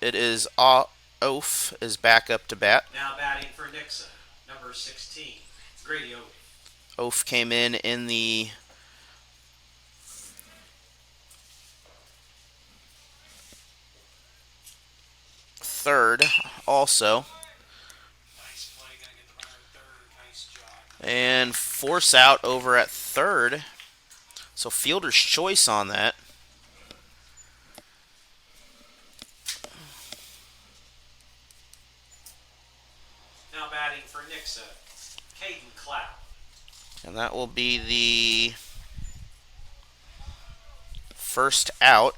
It is Oaf is back up to bat. Now batting for Nixa, number 16, Grady Oaf. Oaf came in the third also. Nice play, gonna get the runner at third. Nice job. And force out over at third. So fielder's choice on that. Now batting for Nixa, Caden Cloud. And that will be the first out.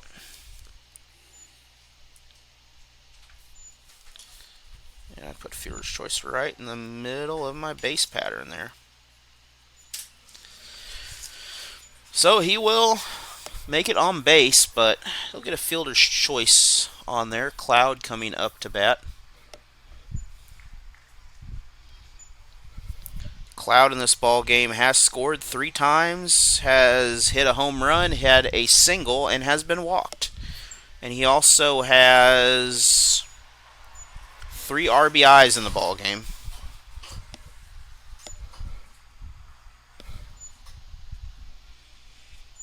And I put fielder's choice right in the middle of my base pattern there. So he will make it on base, but he'll get a fielder's choice on there. Cloud coming up to bat. Cloud in this ball game has scored 3 times, has hit a home run, had a single, and has been walked. And he also has 3 RBIs in the ball game.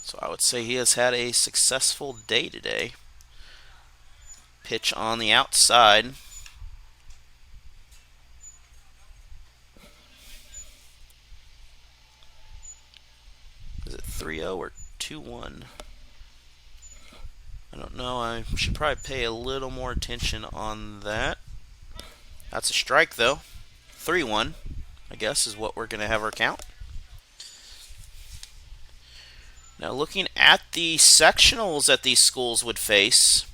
So I would say he has had a successful day today. Pitch on the outside. Is it 3-0 or 2-1? I don't know. I should probably pay a little more attention on that. That's a strike, though. 3-1, I guess, is what we're going to have our count. Now, looking at the sectionals that these schools would face,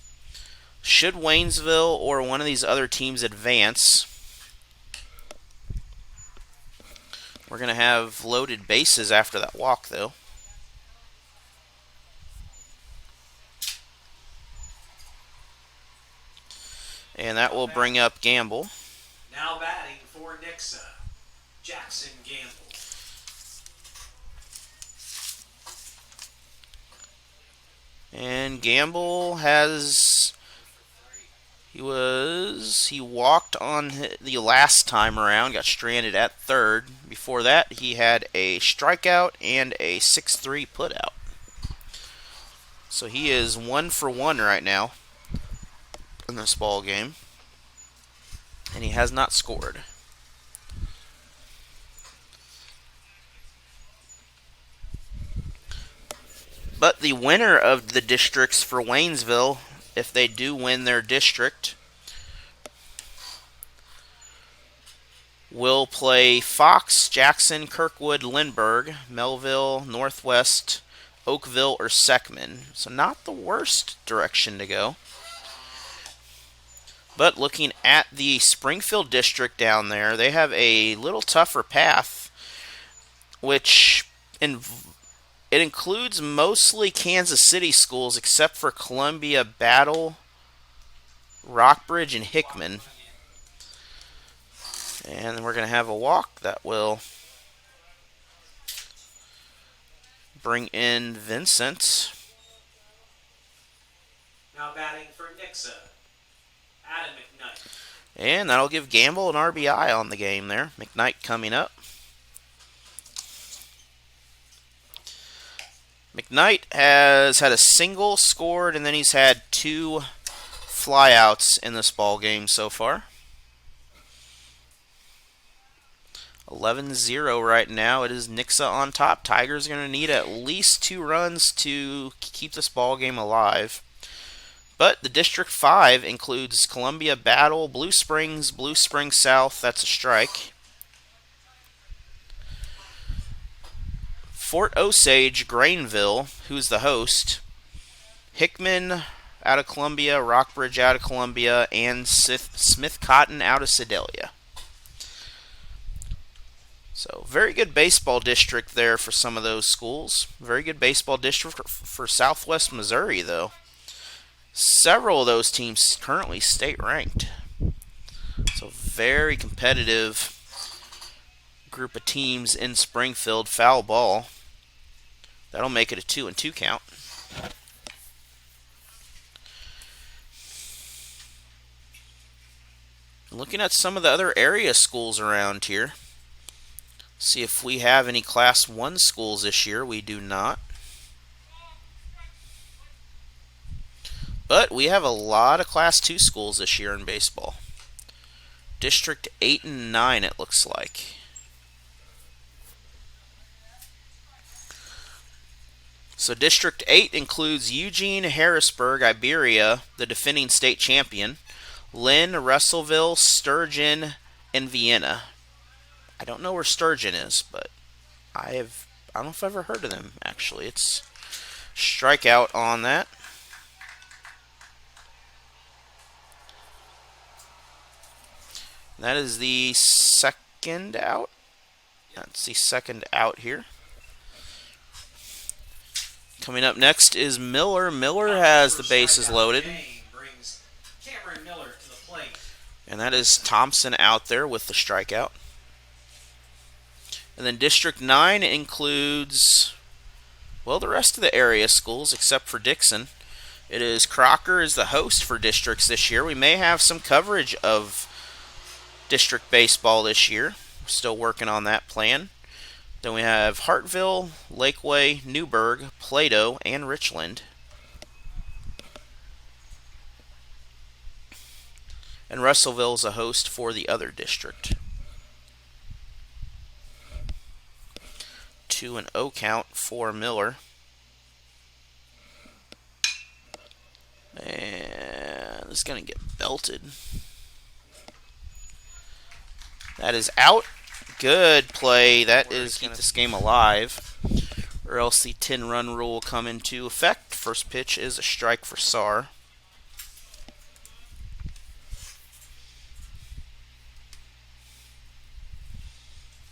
should Waynesville or one of these other teams advance, we're going to have loaded bases after that walk, though. And that will bring up Gamble. Now batting for Nixa, Jackson Gamble. And Gamble has, he walked on the last time around, got stranded at third. Before that, he had a strikeout and a 6-3 putout. So he is 1 for 1 right now in this ball game, and he has not scored. But the winner of the districts for Waynesville, if they do win their district, will play Fox, Jackson, Kirkwood, Lindbergh, Melville, Northwest, Oakville, or Seckman. So not the worst direction to go. But looking at the Springfield district down there, they have a little tougher path, which it includes mostly Kansas City schools except for Columbia, Battle, Rockbridge, and Hickman. And we're going to have a walk that will bring in Vincent. Now batting for Nixa, Adam McKnight. And that'll give Gamble an RBI on the game there. McKnight coming up. McKnight has had a single scored, and then he's had 2 flyouts in this ball game so far. 11-0 right now. It is Nixa on top. Tigers are going to need at least 2 runs to keep this ball game alive. But the District 5 includes Columbia Battle, Blue Springs South. That's a strike. Fort Osage, Grainville, who's the host. Hickman out of Columbia, Rockbridge out of Columbia, and Smith Cotton out of Sedalia. So, very good baseball district there for some of those schools. Very good baseball district for Southwest Missouri, though. Several of those teams currently state ranked. So, very competitive group of teams in Springfield. Foul ball. That'll make it a 2-2 count. Looking at some of the other area schools around here. See if we have any Class 1 schools this year. We do not. But we have a lot of Class 2 schools this year in baseball. District 8 and 9, it looks like. So District 8 includes Eugene, Harrisburg, Iberia, the defending state champion, Lynn, Russellville, Sturgeon, and Vienna. I don't know where Sturgeon is, but I don't know if I've ever heard of them, actually. It's strikeout on that. That is the second out. That's the second out here. Coming up next is Miller. Miller has the bases loaded. And that is Thompson out there with the strikeout. And then District 9 includes, well, the rest of the area schools except for Dixon. It is Crocker is the host for districts this year. We may have some coverage of district baseball this year. We're still working on that plan. Then we have Hartville, Lakeway, Newburgh, Plato, and Richland. And Russellville is a host for the other district. 2-0 count for Miller. And this is going to get belted. That is out. Good play. That is keep this game alive, or else the 10-run rule will come into effect. First pitch is a strike for Saar.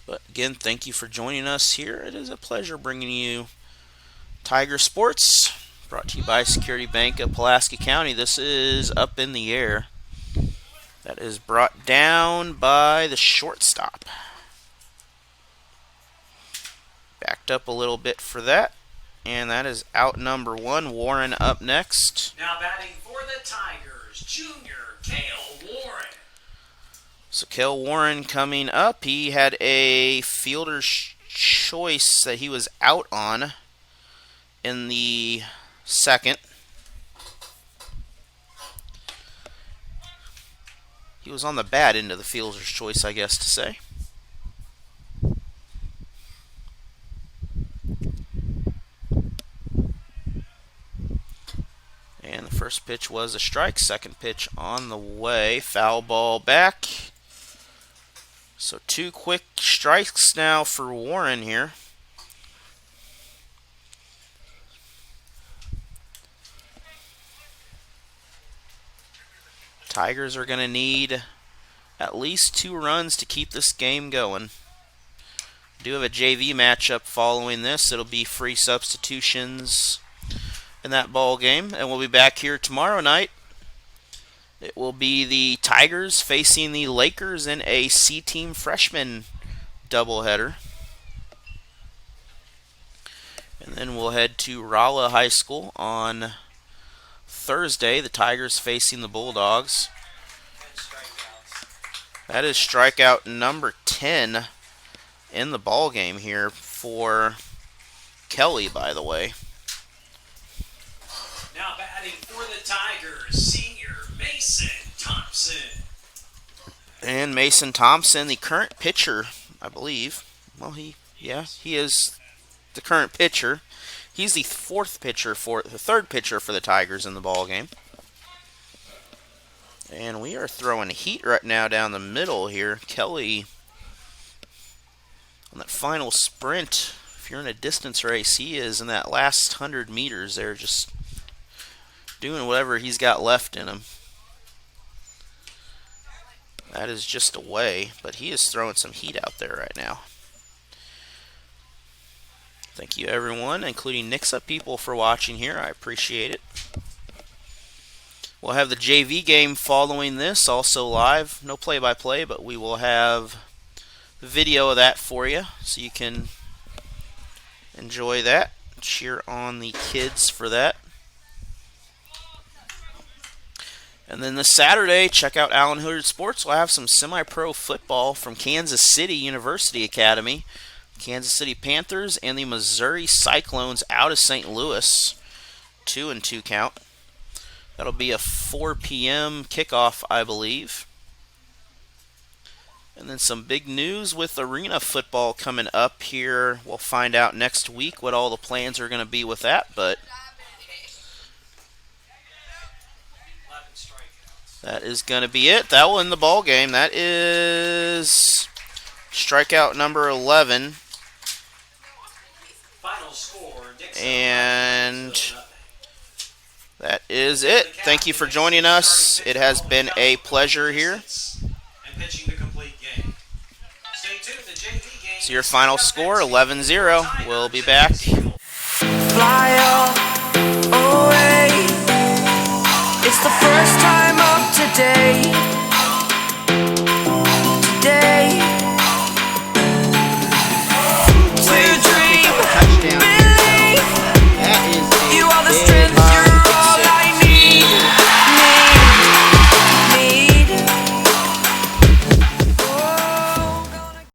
But again, thank you for joining us here. It is a pleasure bringing you Tiger Sports, brought to you by Security Bank of Pulaski County. This is Up in the Air. That is brought down by the shortstop. Backed up a little bit for that. And that is out number 1. Warren up next. Now batting for the Tigers, junior Cale Warren. So Cale Warren coming up. He had a fielder's choice that he was out on in the second. He was on the bad end of the fielder's choice, I guess to say. And the first pitch was a strike. Second pitch on the way. Foul ball back. So 2 quick strikes now for Warren here. Tigers are going to need at least 2 runs to keep this game going. We do have a JV matchup following this. It'll be free substitutions in that ball game, and we'll be back here tomorrow night. It will be the Tigers facing the Lakers in a C-Team freshman doubleheader. And then we'll head to Rolla High School on Thursday, the Tigers facing the Bulldogs. That is strikeout number 10 in the ball game here for Kelly, by the way. Now batting for the Tigers, senior Mason Thompson. And Mason Thompson, the current pitcher, I believe. Well, he is the current pitcher. He's the third pitcher for the Tigers in the ball game. And we are throwing heat right now down the middle here. Kelly, on that final sprint, if you're in a distance race, he is in that last 100 meters there, just doing whatever he's got left in him. That is just away, but he is throwing some heat out there right now. Thank you, everyone, including Nixa people, for watching here. I appreciate it. We'll have the JV game following this, also live. No play-by-play, but we will have the video of that for you, so you can enjoy that. Cheer on the kids for that. And then this Saturday, check out Allen Hilliard Sports. We'll have some semi-pro football from Kansas City University Academy. Kansas City Panthers and the Missouri Cyclones out of St. Louis. 2-2 count. That'll be a 4 p.m. kickoff, I believe. And then some big news with arena football coming up here. We'll find out next week what all the plans are going to be with that, but that is going to be it. That will end the ball game. That is strikeout number 11. Final score, Nixa, and that is it. Thank you for joining us. It has been a pleasure here. And pitching the complete game. Stay tuned, the JV game. So your final score, 11-0. We'll be back. Fly away. It's the first time